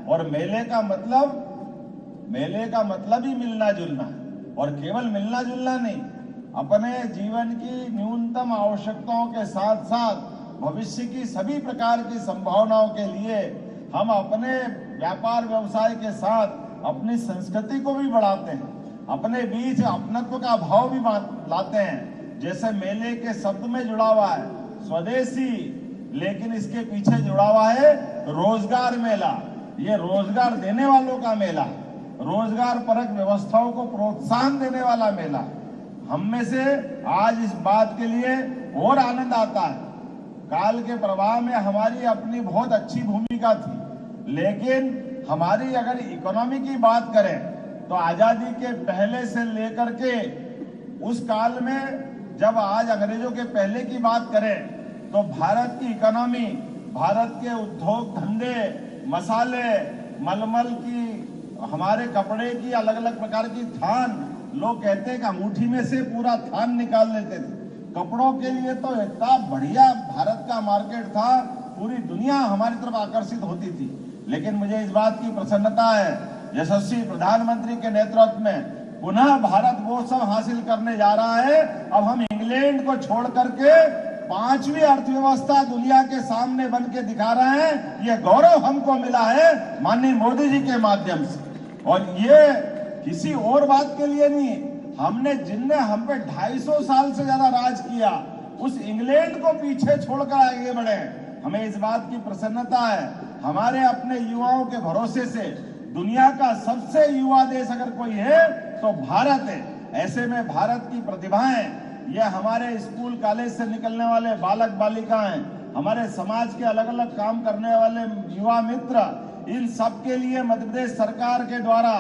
और मेले का मतलब ही मिलना जुलना, और केवल मिलना जुलना नहीं, अपने जीवन की न्यूनतम आवश्यकताओं के साथ साथ भविष्य की सभी प्रकार की संभावनाओं के लिए हम अपने व्यापार व्यवसाय के साथ अपनी संस्कृति को भी बढ़ाते हैं, अपने बीच अपनत्व का भाव भी लाते हैं। जैसे मेले के शब्द में जुड़ा हुआ है स्वदेशी, लेकिन इसके पीछे जुड़ा हुआ है रोजगार मेला। ये रोजगार देने वालों का मेला, रोजगार परक व्यवस्थाओं को प्रोत्साहन देने वाला मेला। हम में से आज इस बात के लिए और आनंद आता है, काल के प्रवाह में हमारी अपनी बहुत अच्छी भूमिका थी, लेकिन हमारी अगर इकोनॉमी की बात करें तो आजादी के पहले से लेकर के उस काल में, जब आज अंग्रेजों के पहले की बात करें तो भारत की इकोनॉमी, भारत के उद्योग धंधे, मसाले, मलमल की, हमारे कपड़े की अलग अलग प्रकार की थान, लोग कहते हैं कि अंगूठी में से पूरा थान निकाल लेते थे। कपड़ों के लिए तो इतना बढ़िया भारत का मार्केट था, पूरी दुनिया हमारी तरफ आकर्षित होती थी। लेकिन मुझे इस बात की प्रसन्नता है, यशस्वी प्रधानमंत्री के नेतृत्व में पुनः भारत वो सब हासिल करने जा रहा है। अब हम इंग्लैंड को छोड़ करके 5वीं अर्थव्यवस्था दुनिया के सामने बन के दिखा रहे हैं। ये गौरव हमको मिला है माननीय मोदी जी के माध्यम से, और ये किसी और बात के लिए नहीं। हमने, जिनने हम पे 250 साल से ज्यादा राज किया, उस इंग्लैंड को पीछे छोड़कर आगे बढ़े। हमें इस बात की प्रसन्नता है, हमारे अपने युवाओं के भरोसे से दुनिया का सबसे युवा देश अगर कोई है तो भारत है। ऐसे में भारत की प्रतिभाएं, ये हमारे स्कूल कॉलेज से निकलने वाले बालक बालिकाएं, हमारे समाज के अलग अलग काम करने वाले युवा मित्र, इन सब के लिए मध्य प्रदेश सरकार के द्वारा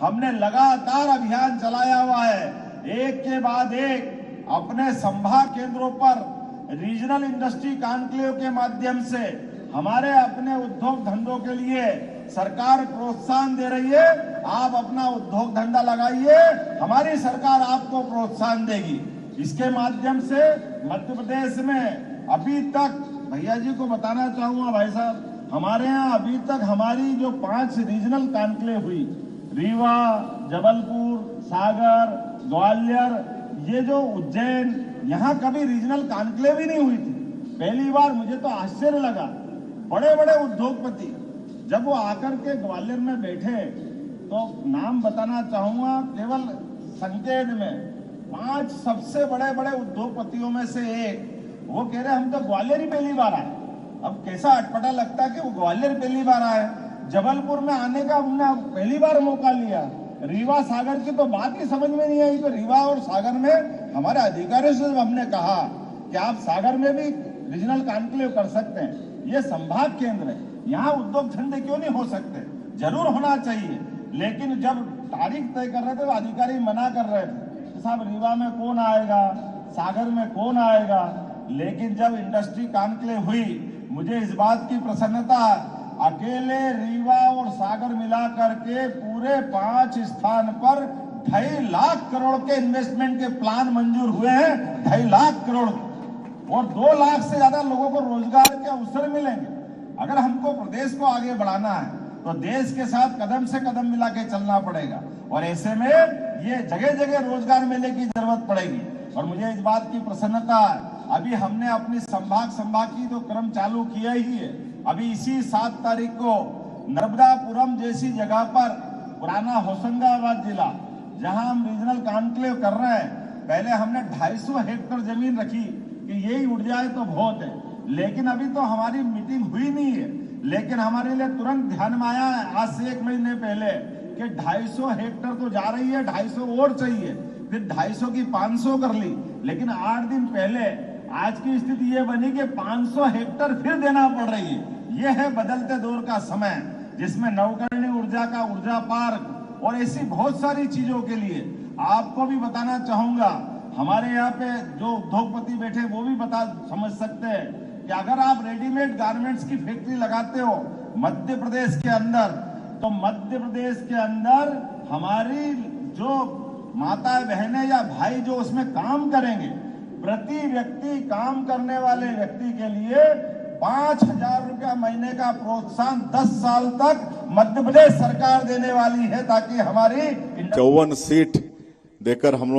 हमने लगातार अभियान चलाया हुआ है। एक के बाद एक अपने संभाग केंद्रों पर रीजनल इंडस्ट्री कॉन्क्लेव के माध्यम से हमारे अपने उद्योग धंधों के लिए सरकार प्रोत्साहन दे रही है। आप अपना उद्योग धंधा लगाइए, हमारी सरकार आपको प्रोत्साहन देगी। इसके माध्यम से मध्य प्रदेश में अभी तक, भैया जी को बताना चाहूंगा भाई साहब, हमारे यहाँ अभी तक हमारी जो 5 रीजनल कॉन्क्लेव हुई, रीवा, जबलपुर, सागर, ग्वालियर, ये जो उज्जैन, यहाँ कभी रीजनल कॉन्क्लेव ही नहीं हुई थी। पहली बार मुझे तो आश्चर्य लगा, बड़े बड़े उद्योगपति जब वो आकर के ग्वालियर में बैठे, तो नाम बताना चाहूंगा, केवल संकेत में 5 सबसे बड़े बड़े उद्योगपतियों में से एक, वो कह रहे हम तो ग्वालियर ही पहली बार आए। अब कैसा अटपटा लगता है कि वो ग्वालियर पहली बार आए। जबलपुर में आने का हमने पहली बार मौका लिया। रीवा सागर की तो बात ही समझ में नहीं आई, तो रीवा और सागर में हमारे अधिकारियों से हमने कहा कि आप सागर में भी रीजनल कॉन्क्लेव कर सकते हैं, ये संभाग केंद्र है, यहाँ उद्योग धंधे क्यों नहीं हो सकते? जरूर होना चाहिए। लेकिन जब तारीख तय कर रहे थे तो अधिकारी मना कर रहे थे कि साहब रीवा में कौन आएगा, सागर में कौन आएगा। लेकिन जब इंडस्ट्री कॉन्क्लेव हुई, मुझे इस बात की प्रसन्नता, अकेले रीवा और सागर मिलाकर के पूरे 5 स्थान पर 2.5 लाख करोड़ के इन्वेस्टमेंट के प्लान मंजूर हुए हैं। 2.5 लाख करोड़, और 2 लाख से ज्यादा लोगों को रोजगार के अवसर मिलेंगे। अगर हमको प्रदेश को आगे बढ़ाना है तो देश के साथ कदम से कदम मिला के चलना पड़ेगा, और ऐसे में ये जगह जगह रोजगार मेले की जरूरत पड़ेगी। और मुझे इस बात की प्रसन्नता है, अभी हमने अपनी संभाग की तो क्रम चालू किया ही है। अभी इसी 7 तारीख को नर्मदापुरम जैसी जगह पर, पुराना होशंगाबाद जिला, जहां हम रीजनल कॉन्क्लेव कर रहे हैं, पहले हमने 250 हेक्टेयर जमीन रखी कि यही उड़ जाए तो बहुत है, लेकिन अभी तो हमारी मीटिंग हुई नहीं है। लेकिन हमारे लिए तुरंत ध्यान में आया आज से 1 महीने पहले कि 250 हेक्टेयर तो जा रही है, 250 और चाहिए, फिर 250 की 500 कर ली। लेकिन 8 दिन पहले आज की स्थिति ये बनी कि 500 हेक्टेयर फिर देना पड़ रही है। ये है बदलते दौर का समय, जिसमें नवकरणीय ऊर्जा का ऊर्जा पार्क और ऐसी बहुत सारी चीजों के लिए आपको भी बताना चाहूंगा। हमारे यहाँ पे जो उद्योगपति बैठे वो भी समझ सकते हैं कि अगर आप रेडीमेड गारमेंट्स की फैक्ट्री लगाते हो मध्य प्रदेश के अंदर, तो मध्य प्रदेश के अंदर हमारी जो माताएं बहनें या भाई जो उसमें काम करेंगे, प्रति व्यक्ति काम करने वाले व्यक्ति के लिए 5,000 रुपया महीने का प्रोत्साहन 10 साल तक मध्य प्रदेश सरकार देने वाली है ताकि हमारी 54 सीट देकर हम